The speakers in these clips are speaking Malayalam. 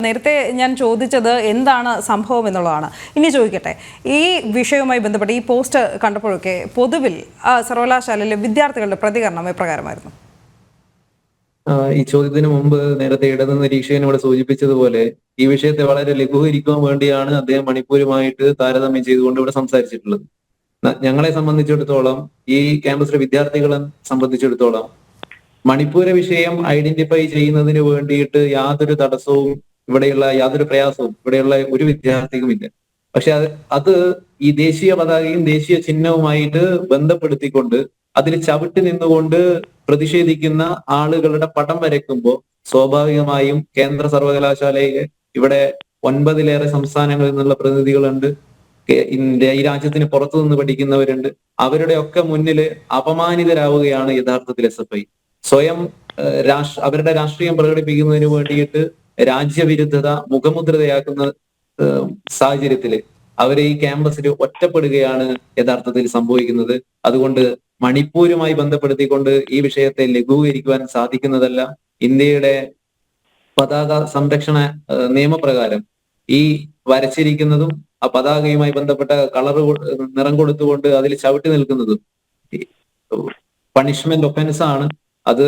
നേരത്തെ ഞാൻ ചോദിച്ചത് എന്താണ് സംഭവം എന്നുള്ളതാണ്. ഇനി ചോദിക്കട്ടെ, ഈ വിഷയവുമായി ബന്ധപ്പെട്ട് ഈ പോസ്റ്റ് കണ്ടപ്പോഴൊക്കെ പൊതുവിൽ സർവകലാശാലയിലെ വിദ്യാർത്ഥികളുടെ പ്രതികരണം എപ്രകാരമായിരുന്നു? ഈ ചോദ്യത്തിന് മുമ്പ് നേരത്തെ ഇടത് നിരീക്ഷകൻ ഇവിടെ സൂചിപ്പിച്ചതുപോലെ ഈ വിഷയത്തെ വളരെ ലഘൂകരിക്കുവാൻ വേണ്ടിയാണ് അദ്ദേഹം മണിപ്പൂരുമായിട്ട് താരതമ്യം ചെയ്തുകൊണ്ട് ഇവിടെ സംസാരിച്ചിട്ടുള്ളത്. ഞങ്ങളെ സംബന്ധിച്ചിടത്തോളം, ഈ ക്യാമ്പസിലെ വിദ്യാർത്ഥികളെ സംബന്ധിച്ചിടത്തോളം മണിപ്പൂര വിഷയം ഐഡന്റിഫൈ ചെയ്യുന്നതിന് വേണ്ടിയിട്ട് യാതൊരു തടസ്സവും യാതൊരു പ്രയാസവും ഇവിടെയുള്ള ഒരു വിദ്യാർത്ഥിക്കുമില്ല. പക്ഷെ അത് ഈ ദേശീയ പതാകയും ദേശീയ ചിഹ്നവുമായിട്ട് ബന്ധപ്പെടുത്തിക്കൊണ്ട് അതിൽ ചവിട്ടി നിന്നുകൊണ്ട് പ്രതിഷേധിക്കുന്ന ആളുകളുടെ പടം വരയ്ക്കുമ്പോൾ സ്വാഭാവികമായും കേന്ദ്ര സർവകലാശാലയിലെ ഇവിടെ 9-ലേറെ സംസ്ഥാനങ്ങളിൽ നിന്നുള്ള പ്രതിനിധികളുണ്ട്. ഈ രാജ്യത്തിന് പുറത്തു നിന്ന് പഠിക്കുന്നവരുണ്ട്. അവരുടെ ഒക്കെ മുന്നിൽ അപമാനിതരാവുകയാണ് യഥാർത്ഥത്തിൽ SFI. സ്വയം അവരുടെ രാഷ്ട്രീയം പ്രകടിപ്പിക്കുന്നതിന് വേണ്ടിയിട്ട് രാജ്യവിരുദ്ധത മുഖമുദ്രതയാക്കുന്ന സാഹചര്യത്തില് അവരെ ഈ ക്യാമ്പസിൽ ഒറ്റപ്പെടുകയാണ് യഥാർത്ഥത്തിൽ സംഭവിക്കുന്നത്. അതുകൊണ്ട് മണിപ്പൂരുമായി ബന്ധപ്പെടുത്തിക്കൊണ്ട് ഈ വിഷയത്തെ ലഘൂകരിക്കുവാൻ സാധിക്കുന്നതല്ല. ഇന്ത്യയുടെ പതാക സംരക്ഷണ നിയമപ്രകാരം ഈ വരച്ചിരിക്കുന്നതും ആ പതാകയുമായി ബന്ധപ്പെട്ട നിറം കൊടുത്തുകൊണ്ട് അതിൽ ചവിട്ടി നിൽക്കുന്നതും പണിഷ്മെന്റ് ഒഫൻസ് ആണ്. അത്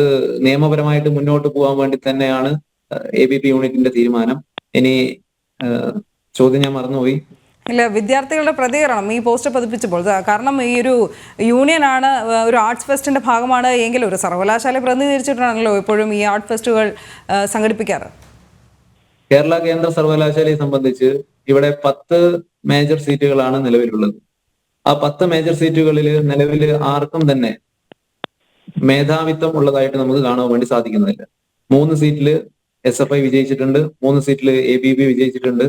നിയമപരമായിട്ട് മുന്നോട്ട് പോകാൻ വേണ്ടി തന്നെയാണ് ABP യൂണിറ്റിന്റെ തീരുമാനം. ഇനി ചോദ്യം ഞാൻ മറന്നുപോയി. ഇല്ല, വിദ്യാർത്ഥികളുടെ പ്രതികരണം ഈ പോസ്റ്റ് പതിപ്പിച്ചപ്പോൾ, കാരണം ഈ ഒരു യൂണിയനാണ്, ഒരു ആർട്സ് ഫെസ്റ്റിന്റെ ഭാഗമാണ് എങ്കിൽ ഒരു സർവകലാശാലയെ പ്രതിനിധീകരിച്ചിട്ടാണല്ലോ എപ്പോഴും ഈ ആർട്ട് ഫെസ്റ്റുകൾ സംഘടിപ്പിക്കാറ്. കേരള കേന്ദ്ര സർവകലാശാലയെ സംബന്ധിച്ച് ഇവിടെ 10 മേജർ സീറ്റുകളാണ് നിലവിലുള്ളത്. ആ 10 മേജർ സീറ്റുകളിൽ നിലവിൽ ആർക്കും തന്നെ മേധാവിത്വം ഉള്ളതായിട്ട് നമുക്ക് കാണാൻ വേണ്ടി സാധിക്കുന്നില്ല. 3 സീറ്റില് SFI വിജയിച്ചിട്ടുണ്ട്, 3 സീറ്റില് ABP വിജയിച്ചിട്ടുണ്ട്,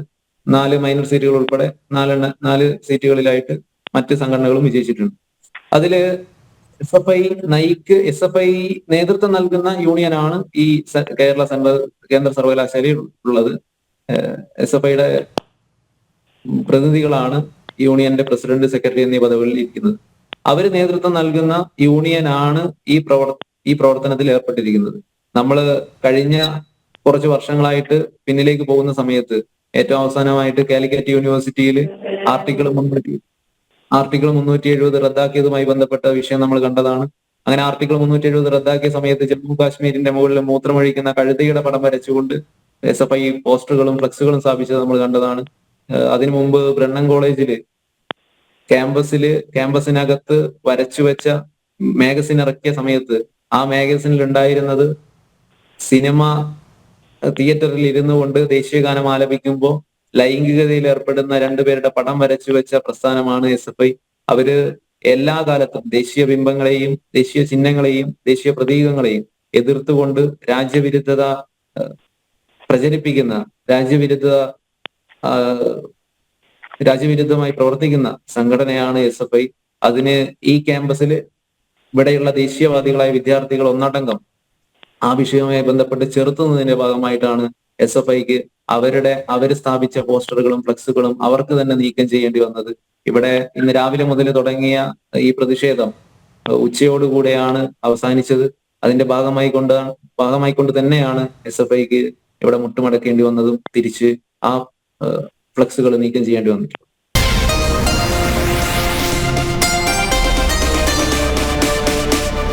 4 മൈനർ സീറ്റുകൾ ഉൾപ്പെടെ 4 സീറ്റുകളിലായിട്ട് മറ്റ് സംഘടനകളും വിജയിച്ചിട്ടുണ്ട്. അതില് SFI നേതൃത്വം നൽകുന്ന യൂണിയനാണ് ഈ കേന്ദ്ര സർവകലാശാലയിൽ ഉള്ളത്. SFIയുടെ പ്രതിനിധികളാണ് യൂണിയന്റെ പ്രസിഡന്റ്, സെക്രട്ടറി എന്നീ പദവികളിൽ ഇരിക്കുന്നത്. അവര് നേതൃത്വം നൽകുന്ന യൂണിയനാണ് ഈ പ്രവർത്തനത്തിൽ ഏർപ്പെട്ടിരിക്കുന്നത്. നമ്മൾ കഴിഞ്ഞ കുറച്ച് വർഷങ്ങളായിട്ട് പിന്നിലേക്ക് പോകുന്ന സമയത്ത് ഏറ്റവും അവസാനമായിട്ട് കാലിക്കറ്റ് യൂണിവേഴ്സിറ്റിയിൽ ആർട്ടിക്കിൾ 370 റദ്ദാക്കിയതുമായി ബന്ധപ്പെട്ട വിഷയം നമ്മൾ കണ്ടതാണ്. അങ്ങനെ ആർട്ടിക്കിൾ 370 റദ്ദാക്കിയ സമയത്ത് ജമ്മു കാശ്മീരിന്റെ മുകളിൽ മൂത്രമൊഴിക്കുന്ന കഴുതയുടെ പടം വരച്ചുകൊണ്ട് SFI പോസ്റ്ററുകളും ഫ്ലക്സുകളും സ്ഥാപിച്ചത് നമ്മൾ കണ്ടതാണ്. അതിനു മുമ്പ് ബ്രണ്ണൻ കോളേജില് ക്യാമ്പസിനകത്ത് വരച്ചുവെച്ച മാഗസിൻ ഇറക്കിയ സമയത്ത് ആ മാഗസിനിൽ ഉണ്ടായിരുന്നത് സിനിമ തിയേറ്ററിൽ ഇരുന്നു കൊണ്ട് ദേശീയഗാനം ആലപിക്കുമ്പോൾ ലൈംഗികതയിൽ ഏർപ്പെടുന്ന 2 പേരുടെ പടം വരച്ചു വെച്ച പ്രസ്ഥാനമാണ് SFI. അവര് എല്ലാ കാലത്തും ദേശീയ ബിംബങ്ങളെയും ദേശീയ ചിഹ്നങ്ങളെയും ദേശീയ പ്രതീകങ്ങളെയും എതിർത്തുകൊണ്ട് പ്രചരിപ്പിക്കുന്ന രാജ്യവിരുദ്ധമായി പ്രവർത്തിക്കുന്ന സംഘടനയാണ് SFI. അതിന് ഈ ക്യാമ്പസിൽ ഇവിടെയുള്ള ദേശീയവാദികളായ വിദ്യാർത്ഥികൾ ഒന്നടങ്കം ആ വിഷയവുമായി ബന്ധപ്പെട്ട് ചെറുത്തുന്നതിന്റെ ഭാഗമായിട്ടാണ് SFIക്ക് അവര് സ്ഥാപിച്ച പോസ്റ്ററുകളും ഫ്ലക്സുകളും അവർക്ക് തന്നെ നീക്കം ചെയ്യേണ്ടി വന്നത്. ഇവിടെ ഇന്ന് രാവിലെ മുതൽ തുടങ്ങിയ ഈ പ്രതിഷേധം ഉച്ചയോടുകൂടെയാണ് അവസാനിച്ചത്. അതിന്റെ ഭാഗമായിക്കൊണ്ട് തന്നെയാണ് SFIക്ക് ഇവിടെ മുട്ടുമടക്കേണ്ടി വന്നതും തിരിച്ച് ആ ഫ്ലക്സുകൾ നീക്കം ചെയ്യേണ്ടി വന്നിട്ടുള്ളത്.